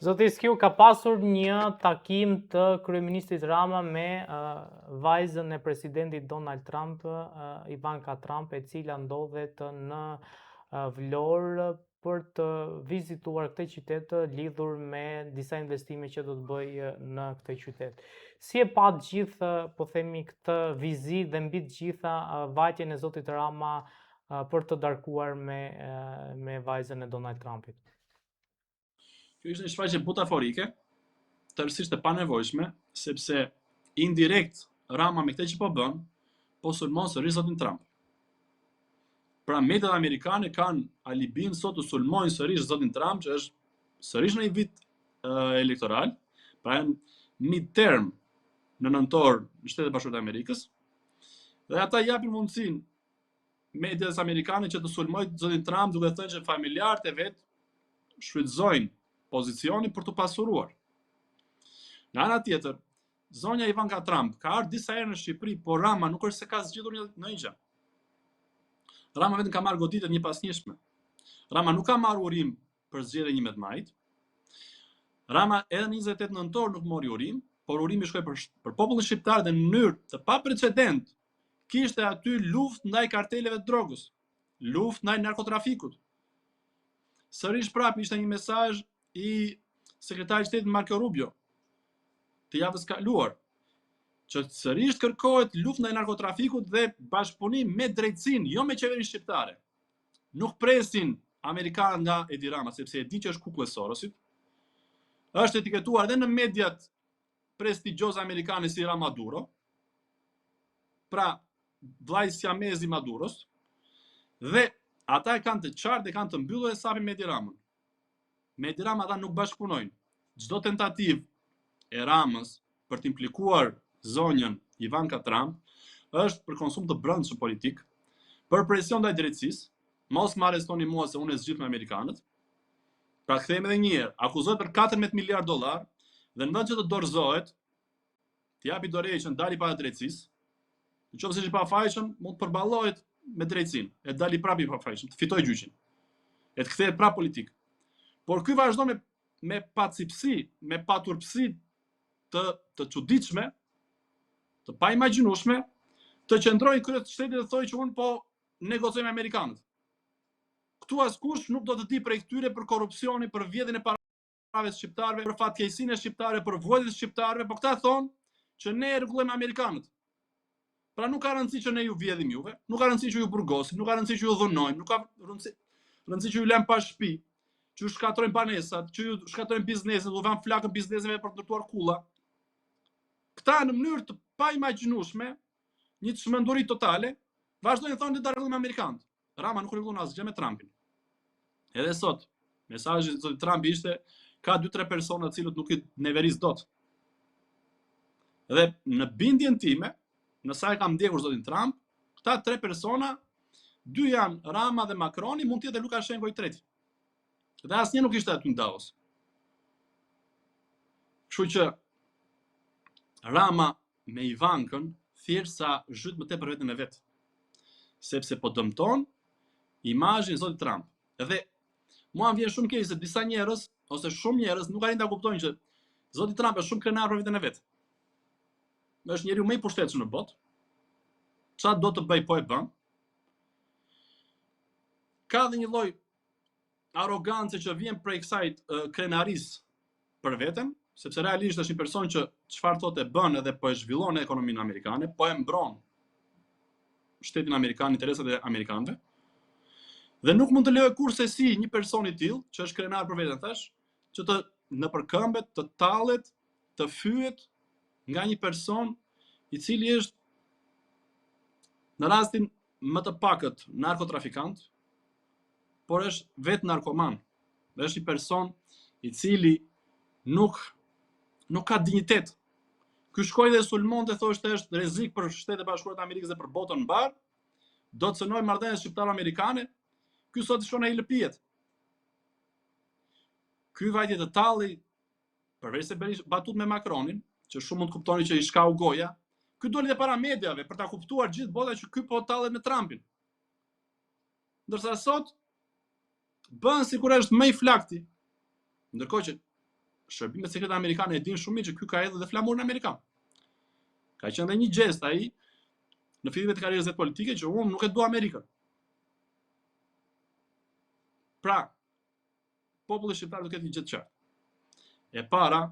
Zoti Skiu, ka pasur një takim të kryeministrit Rama me vajzën e presidentit Donald Trump, Ivanka Trump, e cila ndodhet në Vlorë për të vizituar këtë qytet lidhur me disa investime që do të bëjë në këtë qytet. Si e pa gjithë, po themi, këtë vizitë dhe mbi të gjitha vajtjen e zotit Rama për të darkuar me vajzën e Donald Trumpit? Kjo ishte një shfaqje butaforike, tërësisht e panevojshme, sepse indirekt Rama me këtë që po bën, po sulmon sërish zotin Trump. Pra mediat amerikane kanë alibin sot të sulmojnë sërish zotin Trump, që është sërish në një vit elektoral, pra janë midterm në nëntor në Shtetet Bashkuara të Amerikës, dhe ata japin mundësinë medias amerikane që të sulmojnë zotin Trump, duke thënë që familjarët e vet shfrytëzojnë pozicioni për të pasuruar. Në ana tjetër, zonja Ivanka Trump ka ardhur disa herë në Shqipëri, por Rama nuk është se ka zgjedhur në një gjë. Rama vetëm ka marrë goditët një pasnjëshme. Rama nuk ka marrë urim për zgjedhjen 11 majit. Rama edhe në 28 nëntor nuk mori urim, por urimi shkoi për popullin shqiptar dhe në mënyrë të paprecedent kishte aty luftë ndaj karteleve të drogës, luftë ndaj narkotrafikut. Sërish prapë ishte një mesazh i sekretarit shtetit Marco Rubio të javës kaluar, që sërish kërkohet luftë ndaj narkotrafikut dhe bashkëpunim me drejtësinë, jo me qeverinë shqiptare. Nuk presin amerikanët nga Edi Rama, sepse e di që është kukull e Sorosit. Është etiketuar edhe në mediat prestigjioze amerikane si Ramaduro, pra vllai siamez i Maduros, dhe ata e kanë të qartë dhe kanë të mbyllur hesapin me Edi Ramën. Me Edi Rama ata nuk bashkëpunojnë. Çdo tentativë e Ramës për të implikuar zonjën Ivanka Trump është për konsum të brendshëm politik, për presion ndaj drejtësisë, mos më arrestoni mua se unë e zgjidh me amerikanët. Pra kthehemi edhe një herë, akuzohet për 14 miliard dollar dhe në vend që të dorëzohet, të japi dorëheqjen dali para drejtësisë, nëse është i pafajshëm, mund të përballohet me drejtësinë, e dali prapë i pafajshëm, të fitojë gjyqin. E të kthehet prapë politik. Por ky vazhdon me pacipsi, me paturpsi të çuditshme, të paimagjinueshme, të qëndrojë krye të shtetit dhe thojë që unë po negocoj me amerikanët. Këtu askush nuk do të di prej këtyre për korrupsionin, për vjedhjen e parave të shqiptarëve, për fatkeqësinë e shqiptarëve, për vuajtjen e shqiptarëve, por këta thonë që ne rregullojmë amerikanët. Pra nuk ka rëndësi që ne ju vjedhim juve, nuk ka rëndësi që ju burgosim, nuk ka rëndësi që ju dhunojmë, nuk ka rëndësi që ju lëm pa shtëpi, që ju shkatrojmë banesat, që ju shkatrojmë bizneset, u vëmë flakën bizneseve për të ndërtuar kulla. Këta në mënyrë të paimagjinueshme, një çmenduri totale, vazhdojnë thonë të rregullojmë amerikanët. Rama nuk rregullon asgjë me Trumpin. Edhe sot, mesazhi i zotit Trump ishte ka 2-3 persona të cilët nuk i neveris dot. Dhe në bindjen time, në sa e kam ndjekur zotin Trump, këta 3 persona, 2 janë Rama dhe Macroni, mund të jetë Lukashenko i treti. Dhe asnjë nuk ishte aty në Davos. Kështu që Rama me Ivankën thjesht sa zhyt më tepër veten e vet. Sepse po dëmton imazhin e zotit Trump. Dhe mua më vjen shumë keq se disa njerëz ose shumë njerëz nuk arrin ta kuptojnë që zoti Trump është shumë krenar për veten e vet. Është njeriu më i pushtetshëm në botë. Çfarë do të bëj po e bën. Ka dhe një lloj arrogancë që vjen prej kësaj krenarisë për veten, sepse realisht është një person që çfarë thotë e bën edhe po e zhvillon ekonominë amerikane, po e mbron shtetin amerikan, interesat e amerikanëve. Dhe nuk mund të lejoj kurse si një person i tillë, që është krenar për veten thash, që të nëpër këmbë të tallet, të fyet nga një person i cili është në rastin më të pakët narkotrafikant, por është vetë narkoman. Dhe është një person i cili nuk ka dinjitet. Ky shkoi dhe sulmon dhe thoshte është rrezik për Shtetet Bashkuara të Amerikës dhe për botën mbar, do të cënojë marrëdhëniet shqiptaro-amerikane. Ky sot shkon ai lëpijet. Ky vajtje të talli, përveç se bëri batut me Macronin, që shumë mund të kuptoni që i shkau goja, ky doli dhe para mediave për ta kuptuar gjithë bota që ky po tallet me Trumpin. Ndërsa sot bën sikur është më i flakti. Ndërkohë që shërbimet sekrete amerikane e din shumë mirë që ky ka edhe dhe flamurin amerikan. Ka qenë dhe një gjest ai në fillimet e karrierës politike që unë nuk e dua Amerikën. Pra, populli shqiptar do ketë një gjë të qartë. E para,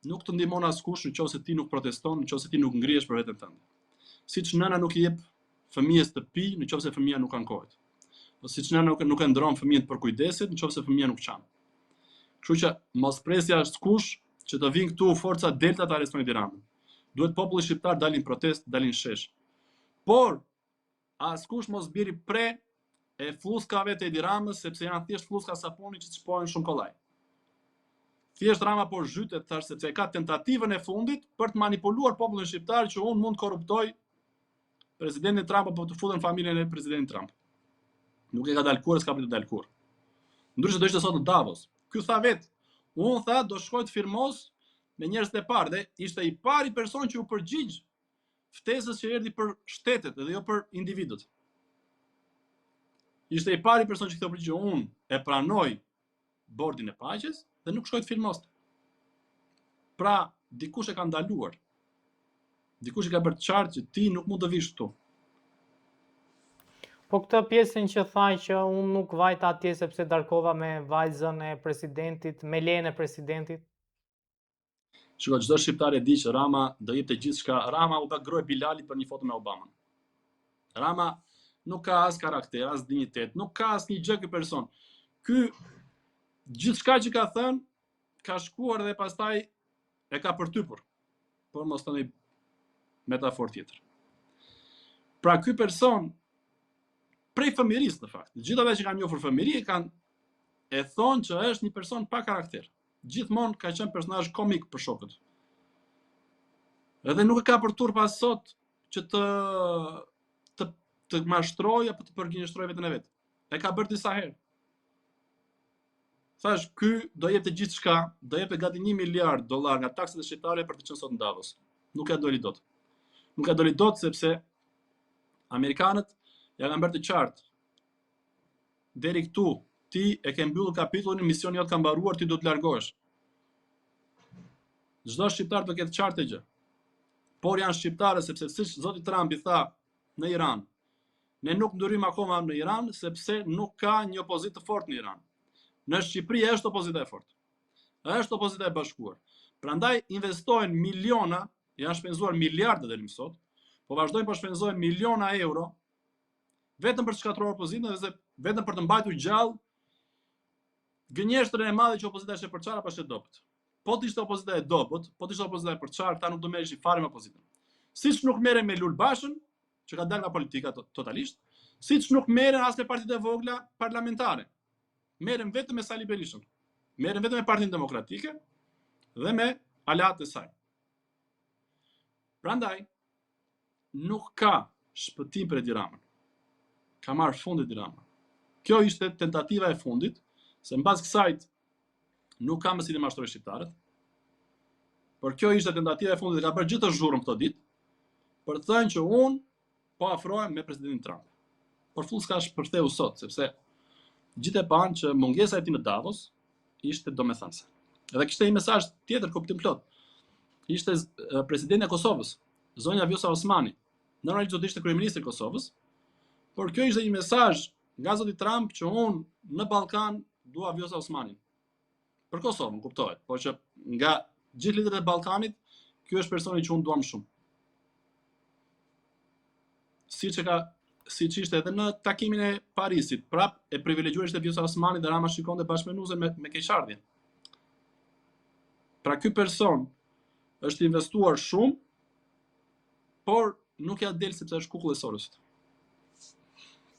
nuk të ndihmon askush nëse ti nuk proteston, nëse ti nuk ngrihesh për veten tënde. Siç nëna nuk i jep fëmijës të pi nëse fëmia nuk ankohet. Ose siç nëna nuk e ndron fëmijën për kujdesit nëse fëmia nuk çan. Kështu që mos presja askush që të vinë këtu forca delta të arrestojnë Tiranën. Duhet populli shqiptar dalin protest, dalin shesh. Por askush mos biri pre e fluskave të Edi Ramës, sepse janë thjesht fluska sapuni që çpohen shumë kollaj. Thjesht Rama po zhytet thash sepse ka tentativën e fundit për të manipuluar popullin shqiptar që unë mund të korruptoj presidentin Trump apo të futem familjen e presidentit Trump. Nuk e ka dalë kurrë, s'ka pritur të dalë kurrë. Ndryshe do ishte sot në Davos. Ky tha vet, unë tha do shkoj të firmos me njerëz të parë dhe ishte i pari person që u përgjigj ftesës që erdhi për shtetet dhe jo për individët. Ishte i pari person që këto përgjigj, unë e pranoj bordin e paqes dhe nuk shkoj të firmoste. Pra, dikush e ka ndaluar. Dikush e ka bërë qartë që ti nuk mund të vish këtu. Po këtë pjesën që thaj që unë nuk vajt atje sepse darkova me vajzën e presidentit, me lejen e presidentit. Shiko, çdo shqiptar e di që Rama do jepte gjithçka. Rama u bë groj Bilalit për një foto me Obamën. Rama nuk ka as karakter, as dinjitet, nuk ka asnjë gjë ky person. Ky gjithçka që ka thënë ka shkuar dhe pastaj e ka përtypur. Por mos tani metafor tjetër. Pra ky person prej fëmirisë në fakt. Gjithë ata që kanë njohur fëmiri e thonë që është një person pa karakter. Gjithmonë ka qenë personazh komik për shokët. Edhe nuk e ka për turp pas sot që të mashtroj apo të përgjinjëstroj veten e vet. E ka bërë disa herë. Thash, ky do jepte gjithçka, do jepte gati $1 miliard nga taksat e shqiptare për të qenë sot në Davos. Nuk e doli dot. Nuk e doli dot sepse amerikanët ja kanë bërë të qartë. Deri këtu, ti e ke mbyllur kapitullin, misioni jot ka mbaruar, ti do të largohesh. Çdo shqiptar do ketë qartë gjë. Por janë shqiptarë sepse siç zoti Trump i tha në Iran, ne nuk ndryrim akoma në Iran sepse nuk ka një opozitë të fortë në Iran. Në Shqipëri është opozita e fortë. Është opozita e bashkuar. Prandaj investojnë miliona, janë shpenzuar miliarde deri më sot, po vazhdojnë po shpenzojnë miliona euro vetëm për të shkatruar opozitën dhe vetëm për të mbajtur gjallë gënjeshtrën e madhe që opozita është e përçarë apo është e dobët. Po të ishte opozita e dobët, po të ishte opozita e përçarë, ta nuk do merreshin fare me opozitën. Siç nuk merren me Lulbashën, që ka dalë nga politika totalisht, siç nuk merren as me partitë e vogla parlamentare. Merren vetëm me Sali Berishën. Merren vetëm me Partinë Demokratike dhe me aleatë e saj. Prandaj nuk ka shpëtim për Edi Ramën. Ka marrë fund Edi Rama. Kjo ishte tentativa e fundit, se mbas kësaj nuk ka më si të mashtrojë shqiptarët. Por kjo ishte tentativa e fundit dhe ka bërë gjithë të zhurmë këto ditë për të thënë që unë po afrohem me presidentin Trump. Por fluska është përtheu sot, sepse gjithë e panë që mungesa e tij në Davos ishte domethënëse. Edhe kishte një mesazh tjetër kuptim plot. Ishte presidenti i Kosovës, zonja Vjosa Osmani. Normalisht do të ishte kryeministri i Kosovës, por kjo ishte një mesazh nga zoti Trump që unë në Ballkan dua Vjosa Osmanin. Për Kosovën, kuptohet, por që nga gjithë liderët e Ballkanit, ky është personi që unë duam shumë. Siç ishte edhe në takimin e Parisit, prap e privilegjuar ishte Vjosa Osmani dhe Rama shikonte bashkëmenuese me keqardhje. Pra ky person është investuar shumë, por nuk ja del sepse është kukull e Sorosit.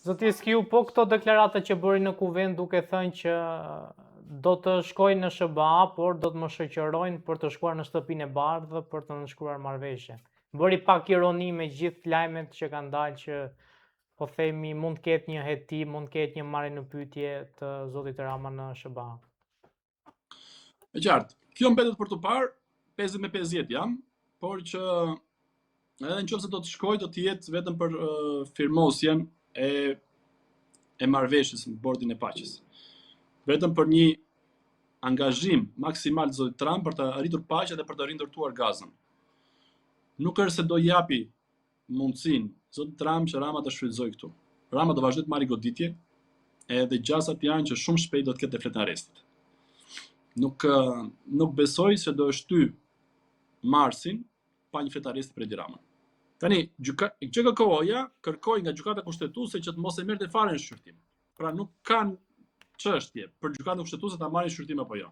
Zoti Skiu, po këto deklarata që bëri në kuvend duke thënë që do të shkojnë në SBA, por do të më shoqërojnë për të shkuar në shtëpinë e bardhë për të nënshkruar marrëveshje. Bëri pak ironi me gjithë lajmet që kanë dalë që po themi mund të ketë një hetim, mund të ketë një marrje në pyetje të zotit Rama në SBA. E qartë, kjo mbetet për të parë, 50-50 jam, por që edhe nëse do të shkoj, do të jetë vetëm për firmosjen e marrëveshjes në bordin e paqes. Vetëm për një angazhim maksimal të zotit Trump për të arritur paqen dhe për të rindërtuar Gazën. Nuk është se do japi mundësinë zotit Trump që Rama të shfrytëzojë këtu. Rama do vazhdoj të marrë goditje, edhe gjasat janë që shumë shpejt do të ketë fletë arrestit. Nuk besoj se do shty marsin pa një fletë arresti për Edi Ramën. Tani, GKK-ja kërkoi nga gjykata kushtetuese që të mos e merrte fare në shqyrtim. Pra nuk kanë çështje për gjykatën kushtetuese ta marrë në shqyrtim apo jo.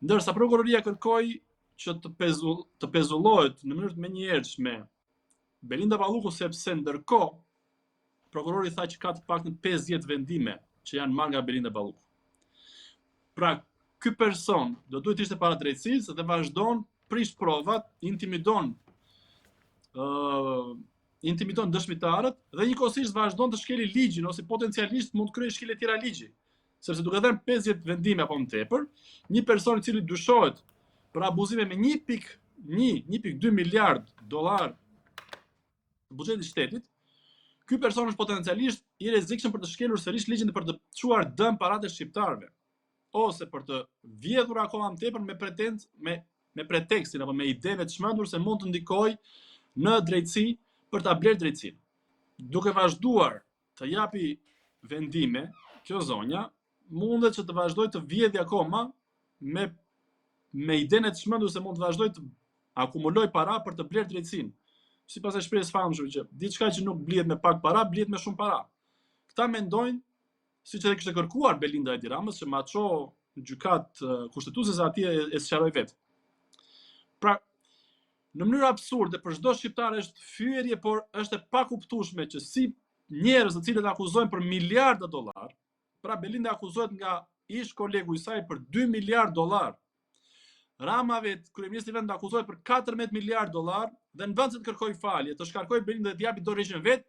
Ndërsa prokuroria kërkoi që të pezullohet në mënyrë të menjëhershme Belinda Balluku, sepse ndërkohë prokurori tha që ka të paktën 50 vendime që janë marrë nga Belinda Balluku. Pra, ky person do duhet ishte para drejtësisë dhe vazhdon prish provat, intimidon dëshmitarët dhe njëkohësisht vazhdon të shkeli ligjin ose potencialisht mund të kryejë shkelje tjera ligji. Sepse duke dhënë 50 vendime apo më tepër, një person i cili dyshohet për abuzime me 1.2 miliard dollar buxhetit shtetit, ky person është potencialisht i rrezikshëm për të shkelur sërish ligjin dhe për të çuar dëm paratë shqiptarëve, ose për të vjedhur akoma më tepër me pretekstin apo me ideve të çmendur se mund të ndikojë në drejtësi për ta blerë drejtësinë. Duke vazhduar të japi vendime, kjo zonja mundet që të vazhdoj të vjedhë akoma me idenë të çmendur se mund të vazhdoj të akumuloj para për të blerë drejtësinë. Sipas e shprehjes famshme që diçka që nuk blihet me pak para, blihet me shumë para. Këta mendojnë, siç edhe kishte kërkuar Belinda Edi Ramës, që ma ço në gjykatë kushtetuese se atje e sqaroi vetë. Pra, në mënyrë absurde për çdo shqiptar është fyerje, por është e pakuptueshme që si njerëz të cilët akuzojnë për miliarda dollar, pra Belinda akuzohet nga ish kolegu i saj për 2 miliard dollar. Rama vetë, kryeministri i vendit akuzohet për 14 miliard dollar dhe në vend se të kërkojë falje, të shkarkojë Belinda dhe të japi dorëheqjen vet,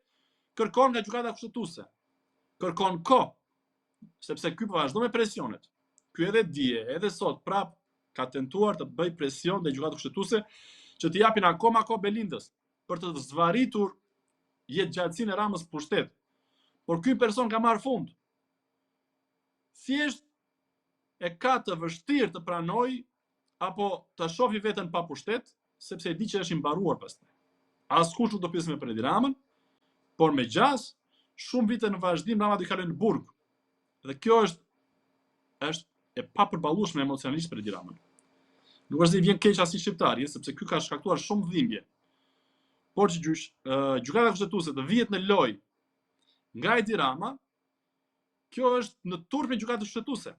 kërkon nga gjykata kushtetuese. Kërkon kohë, sepse ky po vazhdon me presionet. Ky edhe dije, edhe sot prap ka tentuar të bëj presion te gjykata kushtetuese që të japin akoma kohë Belindës për të zvarritur jetëgjatësinë e Ramës pushtet. Por ky person ka marrë fund. Thjesht e ka të vështirë të pranojë apo të shohë veten pa pushtet, sepse e di që është i mbaruar pastaj. Askush nuk do pjesë me për Edi Ramën, por me gjas, shumë vite në vazhdim Rama do i kalojë në burg. Dhe kjo është e papërballueshme emocionalisht për Edi Ramën. Nuk është se i vjen keq asnjë shqiptari, sepse ky ka shkaktuar shumë dhimbje. Por që gjykata kushtetuese të vihet në lojë nga Edi Rama, kjo është në turp me gjykatën kushtetuese.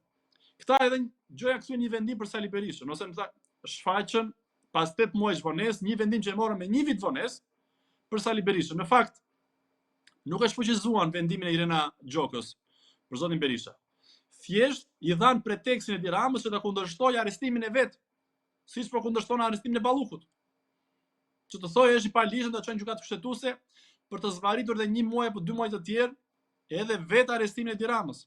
Këta edhe gjoja kthyen një vendim për Sali Berishën, ose më tha shfaqën pas 8 muajsh vonesë, një vendim që e morën me 1 vit vonesë për Sali Berishën. Në fakt, nuk e shfuqizuan vendimin e Irena Gjokës për zotin Berisha. Thjesht i dhan pretekstin Edi Ramës që ta kundërshtojë arrestimin e vet, siç po kundërshton arrestimin e Ballukut. Që të thojë është i palishëm të çojë gjykatë kushtetuese për të zvarritur edhe 1 muaj apo 2 muaj të tjerë edhe vetë arrestimin e Edi Ramës.